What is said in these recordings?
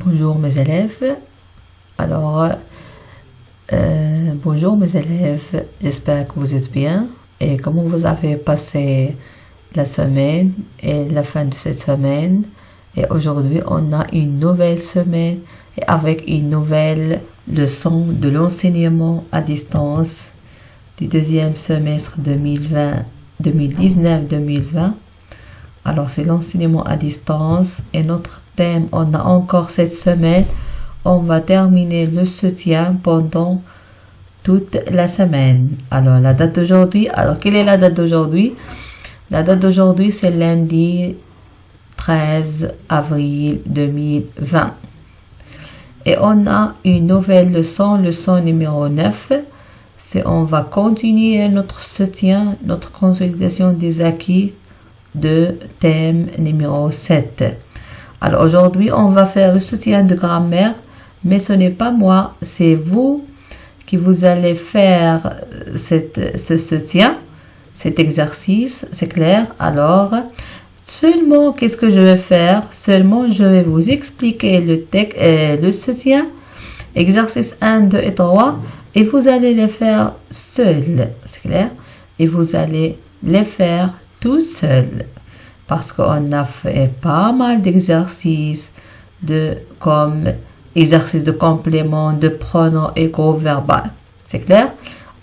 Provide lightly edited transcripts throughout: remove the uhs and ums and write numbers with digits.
Bonjour mes élèves. Alors, bonjour mes élèves, j'espère que vous êtes bien et comment vous avez passé la semaine et la fin de cette semaine. Et aujourd'hui, on a une nouvelle semaine et avec une nouvelle leçon de l'enseignement à distance du deuxième semestre 2019-2020. Alors, c'est l'enseignement à distance et notre thème, on a encore cette semaine, on va terminer le soutien pendant toute la semaine. Alors, la date d'aujourd'hui, quelle est la date d'aujourd'hui? La date d'aujourd'hui, c'est lundi 13 avril 2020. Et on a une nouvelle leçon numéro 9. On va continuer notre soutien, notre consolidation des acquis de thème numéro 7. Alors aujourd'hui, on va faire le soutien de grammaire, mais ce n'est pas moi, c'est vous qui vous allez faire ce soutien, cet exercice, c'est clair? Alors, seulement, qu'est-ce que je vais faire? Seulement, je vais vous expliquer le soutien, exercice 1, 2 et 3, et vous allez les faire seul, c'est clair? Et vous allez les faire tout seul. Parce qu'on a fait pas mal d'exercices comme exercice de complément, de pronom et groupe verbal. C'est clair?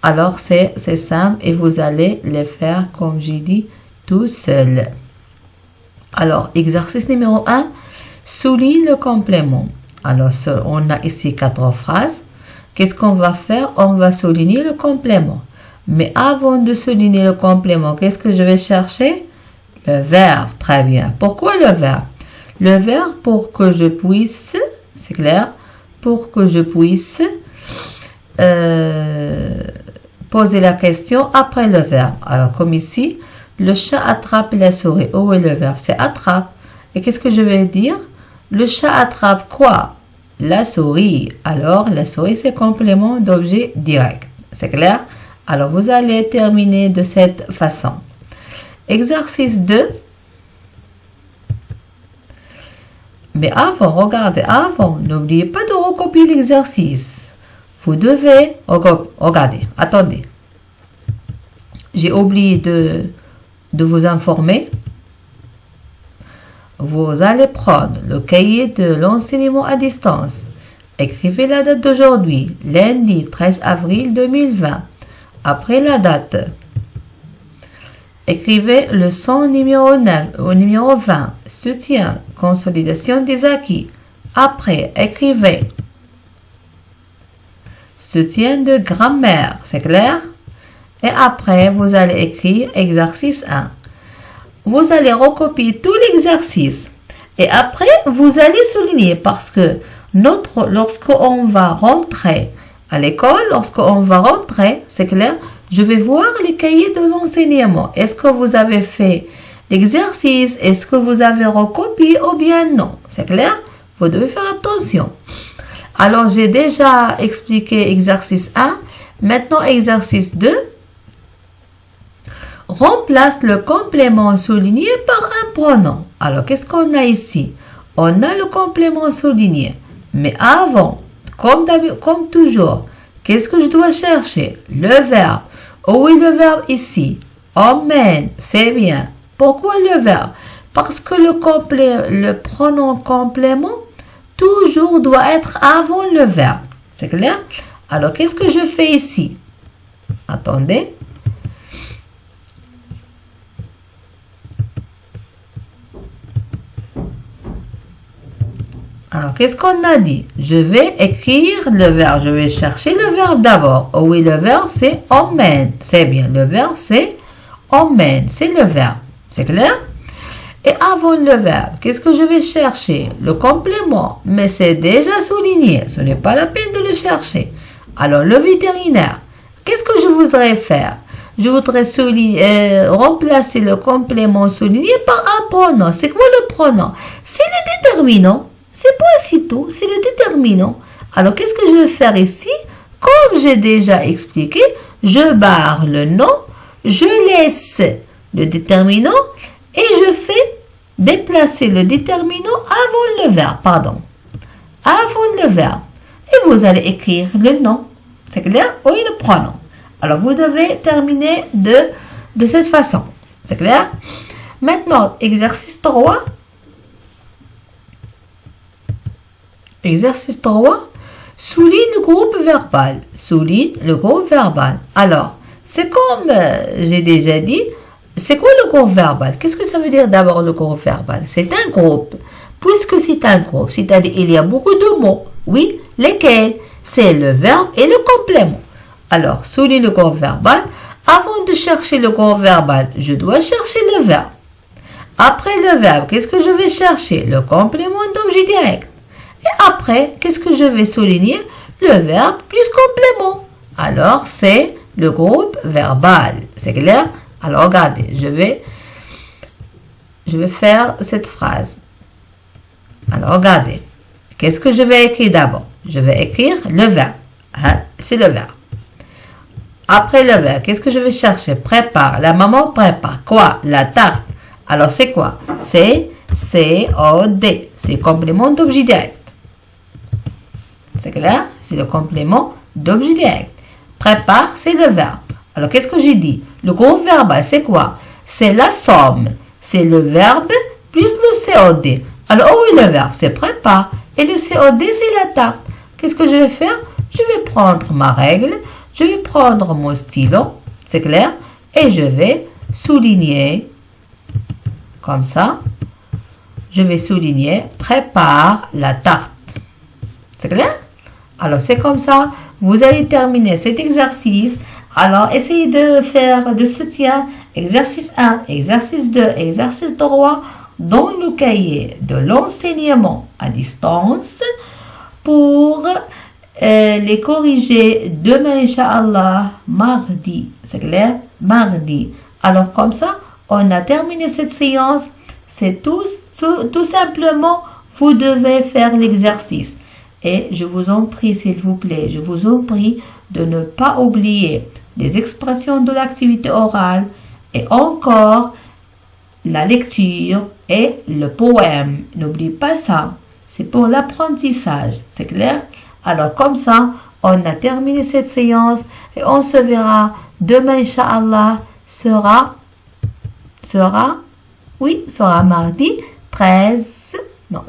Alors, c'est simple et vous allez les faire, comme j'ai dit, tout seul. Alors, exercice numéro 1, souligne le complément. Alors, on a ici 4 phrases. Qu'est-ce qu'on va faire? On va souligner le complément. Mais avant de souligner le complément, qu'est-ce que je vais chercher? Le verbe, très bien. Pourquoi le verbe? Le verbe pour que je puisse, c'est clair, pour que je puisse poser la question après le verbe. Alors, comme ici, le chat attrape la souris. Où est le verbe? C'est attrape. Et qu'est-ce que je vais dire? Le chat attrape quoi? La souris. Alors, la souris, c'est complément d'objet direct. C'est clair? Alors, vous allez terminer de cette façon. Exercice 2. Mais avant, regardez, n'oubliez pas de recopier l'exercice. Vous devez, regardez, attendez. J'ai oublié de vous informer. Vous allez prendre le cahier de l'enseignement à distance. Écrivez la date d'aujourd'hui, lundi 13 avril 2020. Après la date, écrivez le son numéro 9 au numéro 20, soutien, consolidation des acquis. Après, écrivez soutien de grammaire, c'est clair? Et après, vous allez écrire exercice 1. Vous allez recopier tout l'exercice. Et après, vous allez souligner parce que lorsqu'on va rentrer à l'école, lorsqu'on va rentrer, c'est clair? Je vais voir les cahiers de l'enseignement. Est-ce que vous avez fait l'exercice? Est-ce que vous avez recopié ou bien non? C'est clair? Vous devez faire attention. Alors, j'ai déjà expliqué exercice 1. Maintenant, exercice 2. Remplace le complément souligné par un pronom. Alors, qu'est-ce qu'on a ici? On a le complément souligné. Mais avant, comme toujours, qu'est-ce que je dois chercher? Le verbe. Où est le verbe ici? Emmène, c'est bien. Pourquoi le verbe? Parce que le pronom complément toujours doit être avant le verbe. C'est clair? Alors, qu'est-ce que je fais ici? Attendez. Alors, qu'est-ce qu'on a dit? Je vais écrire le verbe. Je vais chercher le verbe d'abord. Oh oui, le verbe, c'est emmène. C'est bien. Le verbe, c'est emmène. C'est le verbe. C'est clair? Et avant le verbe, qu'est-ce que je vais chercher? Le complément. Mais c'est déjà souligné. Ce n'est pas la peine de le chercher. Alors, le vétérinaire. Qu'est-ce que je voudrais faire? Je voudrais remplacer le complément souligné par un pronom. C'est quoi le pronom? C'est le déterminant. C'est pas si tôt, c'est le déterminant. Alors, qu'est-ce que je vais faire ici? Comme j'ai déjà expliqué, je barre le nom, je laisse le déterminant et je fais déplacer le déterminant avant le verbe. avant le verbe. Et vous allez écrire le nom. C'est clair? Oui, le pronom. Alors, vous devez terminer de cette façon. C'est clair? Maintenant, exercice 3. Exercice 3. Souligne le groupe verbal. Souligne le groupe verbal. Alors, c'est comme j'ai déjà dit, c'est quoi le groupe verbal? Qu'est-ce que ça veut dire d'abord le groupe verbal? C'est un groupe. Puisque c'est un groupe, c'est-à-dire il y a beaucoup de mots. Oui, lesquels? C'est le verbe et le complément. Alors, souligne le groupe verbal. Avant de chercher le groupe verbal, je dois chercher le verbe. Après le verbe, qu'est-ce que je vais chercher? Le complément d'objet direct. Et après, qu'est-ce que je vais souligner? Le verbe plus complément. Alors, c'est le groupe verbal. C'est clair? Alors, regardez, je vais faire cette phrase. Alors, regardez. Qu'est-ce que je vais écrire d'abord? Je vais écrire le verbe. Hein? C'est le verbe. Après le verbe, qu'est-ce que je vais chercher? Prépare. La maman prépare. Quoi? La tarte. Alors, c'est quoi? C'est C-O-D. C'est le complément d'objet direct. C'est clair? C'est le complément d'objet direct. Prépare, c'est le verbe. Alors, qu'est-ce que j'ai dit? Le groupe verbal, c'est quoi? C'est la somme. C'est le verbe plus le COD. Alors, oui, le verbe, c'est prépare. Et le COD, c'est la tarte. Qu'est-ce que je vais faire? Je vais prendre ma règle. Je vais prendre mon stylo. C'est clair? Et je vais souligner. Comme ça. Je vais souligner. Prépare la tarte. C'est clair? Alors, c'est comme ça. Vous allez terminer cet exercice. Alors, essayez de faire de soutien. Exercice 1, exercice 2, exercice 3 dans le cahier de l'enseignement à distance pour les corriger demain, Inch'Allah, mardi. C'est clair? Mardi. Alors, comme ça, on a terminé cette séance. C'est tout simplement, vous devez faire l'exercice. Et je vous en prie, s'il vous plaît, je vous en prie de ne pas oublier les expressions de l'activité orale et encore la lecture et le poème. N'oublie pas ça. C'est pour l'apprentissage. C'est clair? Alors, comme ça, on a terminé cette séance et on se verra demain, Inch'Allah, sera mardi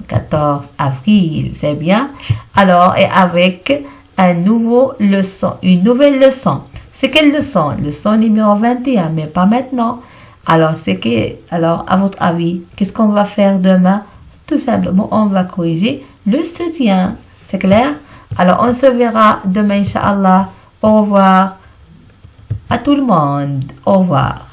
14 avril, c'est bien. Alors, et avec une nouvelle leçon. C'est quelle leçon? Leçon numéro 21, mais pas maintenant. Alors, à votre avis, qu'est-ce qu'on va faire demain? Tout simplement, on va corriger le soutien. C'est clair? Alors, on se verra demain, Inch'Allah. Au revoir à tout le monde. Au revoir.